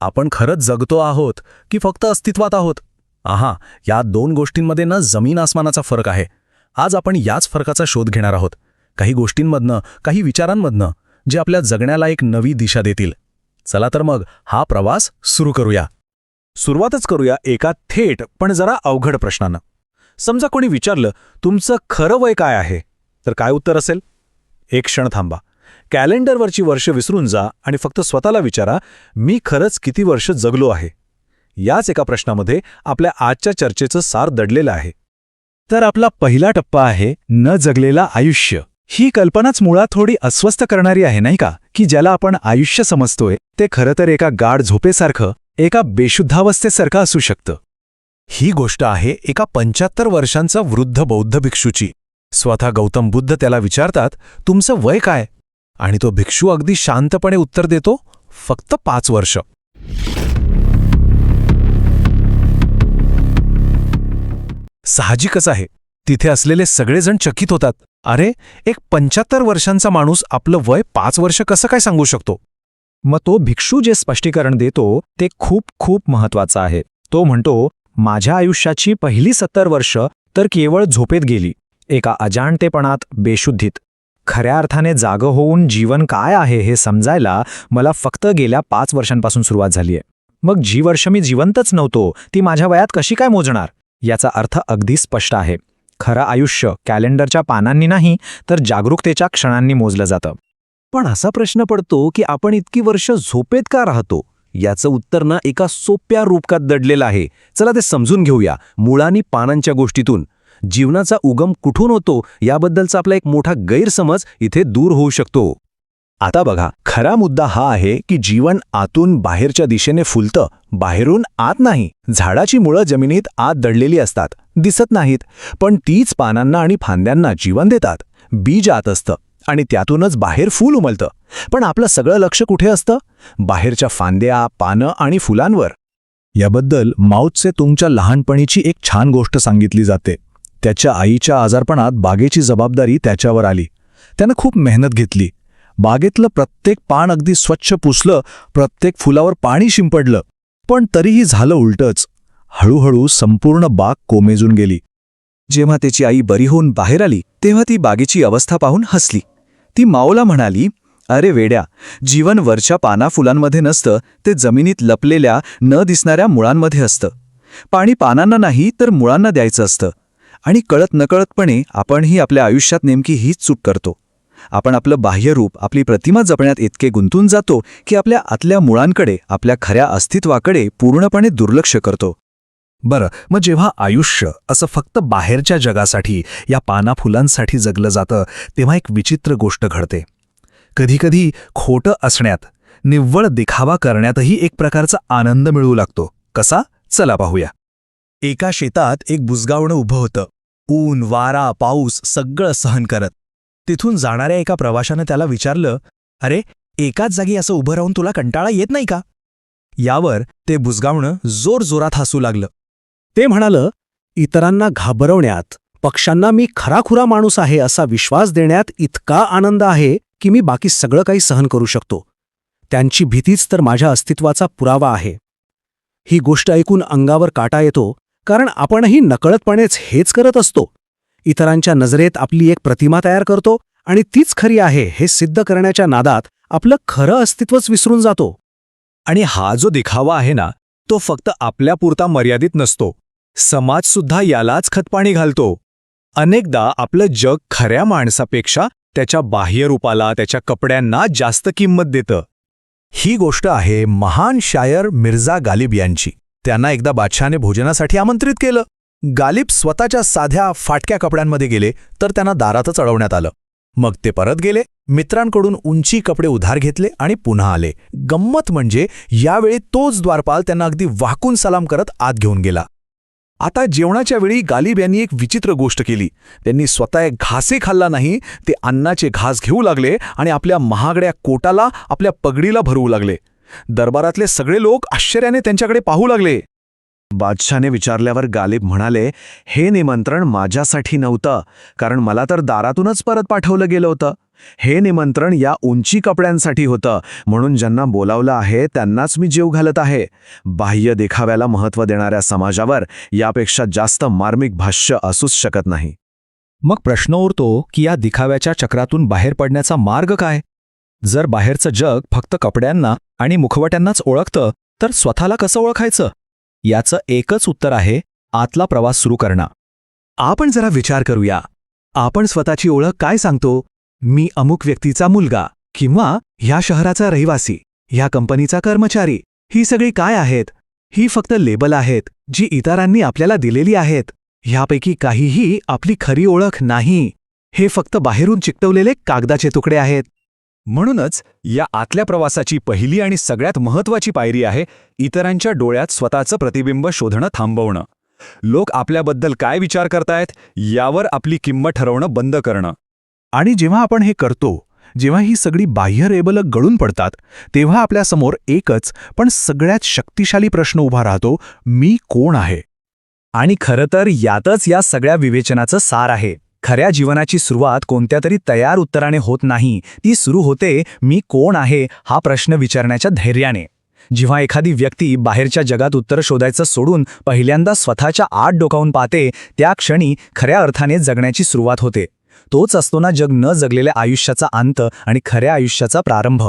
आपण खरंच जगतो आहोत की फक्त अस्तित्वात आहोत? या दोन गोष्टींमध्ये ना जमीन आसमानाचा फरक आहे. आज आपण याच फरकाचा शोध घेणार आहोत, काही गोष्टींमधनं, काही विचारांमधनं, जे आपल्या जगण्याला एक नवी दिशा देतील. चला तर मग हा प्रवास सुरू करूया. सुरुवातच करूया एका थेट पण जरा अवघड प्रश्नानं. समजा कोणी विचारलं, तुमचं खरं वय काय आहे? तर काय उत्तर असेल? एक क्षण थांबा, कॅलेंडरवरची वर्ष विसरून जा आणि फक्त स्वतःला विचारा, मी खरंच किती वर्ष जगलो आहे? याच एका प्रश्नामध्ये आपल्या आजच्या चर्चेचं सार दडलेलं आहे. तर आपला पहिला टप्पा आहे न जगलेला आयुष्य. ही कल्पनाच मुळात थोडी अस्वस्थ करणारी आहे, नाही का? की ज्याला आपण आयुष्य समजतोय ते खरं तर एका गाढ झोपेसारखं, एका बेशुद्धावस्थेसारखं असू शकतं. ही गोष्ट आहे एका 75 वर्षांचा वृद्ध बौद्ध भिक्षूची. स्वतः गौतम बुद्ध त्याला विचारतात, तुमचं वय काय? आणि तो भिक्षू अगदी शांतपणे उत्तर देतो, फक्त 5 वर्ष. साहजिकच आहे, तिथे असलेले सगळेजण चकित होतात. अरे, एक 75 वर्षांचा माणूस आपलं वय 5 वर्ष कसं काय सांगू शकतो? मग तो भिक्षू जे स्पष्टीकरण देतो ते खूप खूप महत्वाचं आहे. तो म्हणतो, माझ्या आयुष्याची पहिली 70 वर्ष तर केवळ झोपेत गेली, एका अजाणतेपणात, बेशुद्धीत. खऱ्या अर्थाने जागं होऊन जीवन काय आहे हे समजायला मला फक्त गेल्या 5 वर्षांपासून सुरुवात झालीय. मग जी वर्ष मी जिवंतच नव्हतो ती माझ्या वयात कशी काय मोजणार? याचा अर्थ अगदी स्पष्ट आहे. खरं आयुष्य कॅलेंडरच्या पानांनी नाही, तर जागरूकतेच्या क्षणांनी मोजलं जातं. पण असा प्रश्न पडतो की आपण इतकी वर्ष झोपेत का राहतो? याचं उत्तर ना एका सोप्या रूपकात दडलेलं आहे. चला ते समजून घेऊया, मुळांनी पानांच्या गोष्टीतून. जीवनाचा उगम कुठून होतो याबद्दलचा आपला एक मोठा गैरसमज इथे दूर होऊ शकतो. आता बघा, खरा मुद्दा हा आहे की जीवन आतून बाहेरच्या दिशेने फुलतं, बाहेरून आत नाही. झाडाची मुळं जमिनीत आत दडलेली असतात, दिसत नाहीत, पण तीच पानांना आणि फांद्यांना जीवन देतात. बीज आत असतं आणि त्यातूनच बाहेर फूल उमलतं. पण आपलं सगळं लक्ष कुठे असतं? बाहेरच्या फांद्या, पानं आणि फुलांवर. याबद्दल माओ त्से तुंगच्या लहानपणीची एक छान गोष्ट सांगितली जाते. त्याच्या आईच्या आजारपणात बागेची जबाबदारी त्याच्यावर आली. त्यानं खूप मेहनत घेतली. बागेतलं प्रत्येक पान अगदी स्वच्छ पुसलं, प्रत्येक फुलावर पाणी शिंपडलं. पण तरीही झालं उलटंच. हळूहळू संपूर्ण बाग कोमेजून गेली. जेव्हा त्याची आई बरी होऊन बाहेर आली तेव्हा ती बागेची अवस्था पाहून हसली. ती माओला म्हणाली, अरे वेड्या, जीवन वरच्या पाना फुलांमध्ये नसतं, ते जमिनीत लपलेल्या न दिसणाऱ्या मुळांमध्ये असतं. पाणी पानांना नाही तर मुळांना द्यायचं असतं. आणि कळत नकळतपणे आपणही आपल्या आयुष्यात नेमकी हीच चूक करतो. आपण आपलं बाह्यरूप, आपली प्रतिमा जपण्यात इतके गुंतून जातो की आपल्या आतल्या मुळांकडे, आपल्या खऱ्या अस्तित्वाकडे पूर्णपणे दुर्लक्ष करतो. बरं, मग जेव्हा आयुष्य असं फक्त बाहेरच्या जगासाठी, या पानाफुलांसाठी जगलं जातं, तेव्हा एक विचित्र गोष्ट घडते. कधीकधी खोटं असण्यात, निव्वळ दिखावा करण्यातही एक प्रकारचा आनंद मिळू लागतो. कसा? चला पाहूया. एका शेतात एक बुजगावणं उभं होतं. ऊन, वारा, पाऊस सगळं सहन करत. तिथून जाणाऱ्या एका प्रवाशानं त्याला विचारलं, अरे, एकाच जागी असं उभं राहून तुला कंटाळा येत नाही का? यावर ते बुजगावणं जोरजोरात हसू लागलं. ते म्हणालं, इतरांना घाबरवण्यात, पक्ष्यांना मी खराखुरा माणूस आहे असा विश्वास देण्यात इतका आनंद आहे की मी बाकी सगळं काही सहन करू शकतो. त्यांची भीतीच तर माझ्या अस्तित्वाचा पुरावा आहे. ही गोष्ट ऐकून अंगावर काटा येतो, कारण आपणही नकळतपणेच हेच करत असतो. इतरांच्या नजरेत आपली एक प्रतिमा तयार करतो आणि तीच खरी आहे हे सिद्ध करण्याच्या नादात आपलं खरं अस्तित्वच विसरून जातो. आणि हा जो दिखावा आहे ना, तो फक्त आपल्यापुरता मर्यादित नसतो. समाजसुद्धा यालाच खतपाणी घालतो. अनेकदा आपलं जग खऱ्या माणसापेक्षा त्याच्या बाह्यरूपाला, त्याच्या कपड्यांना जास्त किंमत देतं. ही गोष्ट आहे महान शायर मिर्झा गालिब यांची. त्यांना एकदा बादशहाने भोजनासाठी आमंत्रित केलं. गालिब स्वतःच्या साध्या फाटक्या कपड्यांमध्ये गेले तर त्यांना दारातच अडवण्यात आलं. मग ते परत गेले, मित्रांकडून उंची कपडे उधार घेतले आणि पुन्हा आले. गंमत म्हणजे यावेळी तोच द्वारपाल त्यांना अगदी वाकून सलाम करत आत घेऊन गेला. आता जेवणाच्या वेळी गालिब यांनी एक विचित्र गोष्ट केली. त्यांनी स्वतः एक घासही खाल्ला नाही, ते अन्नाचे घास घेऊ लागले आणि आपल्या महागड्या कोटाला, आपल्या पगडीला भरवू लागले. दरबारातले सगळे लोक आश्चर्याने त्यांच्याकडे पाहू लागले. बादशाने विचारल्यावर गालिब म्हणाले, हे निमंत्रण माझ्यासाठी नव्हतं, कारण मला तर दारातूनच परत पाठवलं गेलं होतं. हे निमंत्रण या उंची कपड्यांसाठी होतं, म्हणून ज्यांना बोलावलं आहे त्यांनाच मी जीव घालत आहे. बाह्य देखाव्याला महत्त्व देणाऱ्या समाजावर यापेक्षा जास्त मार्मिक भाष्य असूच शकत नाही. मग प्रश्न उरतो की या दिखाव्याच्या चक्रातून बाहेर पडण्याचा मार्ग काय? जर बाहेरचं जग फक्त कपड्यांना आणि मुखवट्यांनाच ओळखतं, तर स्वतःला कसं ओळखायचं? याचं एकच उत्तर आहे, आतला प्रवास सुरू करणं. आपण जरा विचार करूया. आपण स्वतःची ओळख काय सांगतो? मी अमुक व्यक्तीचा मुलगा, किंवा ह्या शहराचा रहिवासी, ह्या कंपनीचा कर्मचारी. ही सगळी काय आहेत? ही फक्त लेबल आहेत जी इतरांनी आपल्याला दिलेली आहेत. ह्यापैकी काहीही आपली खरी ओळख नाही. हे फक्त बाहेरून चिकटवलेले कागदाचे तुकडे आहेत. म्हणूनच या आतल्या प्रवासाची पहिली आणि सगळ्यात महत्त्वाची पायरी आहे इतरांच्या डोळ्यात स्वतःचं प्रतिबिंब शोधणं थांबवणं. लोक आपल्याबद्दल काय विचार करतायत यावर आपली किंमत ठरवणं बंद करणं. आणि जेव्हा आपण हे करतो, जेव्हा ही सगळी बाह्य लेबलं गळून पडतात, तेव्हा आपल्यासमोर एकच पण सगळ्यात शक्तिशाली प्रश्न उभा राहतो, मी कोण आहे? आणि खरं तर यातच या सगळ्या विवेचनाचं सार आहे. खऱ्या जीवनाची सुरुवात कोणत्या तरी तयार उत्तराने होत नाही, ती सुरू होते मी कोण आहे हा प्रश्न विचारण्याच्या धैर्याने. जेव्हा एखादी व्यक्ती बाहेरच्या जगात उत्तर शोधायचं सोडून पहिल्यांदा स्वतःच्या आत डोकावून पाहते, त्या क्षणी खऱ्या अर्थाने जगण्याची सुरुवात होते. तोच असतो ना जग न जगलेल्या आयुष्याचा अंत आणि खऱ्या आयुष्याचा प्रारंभ.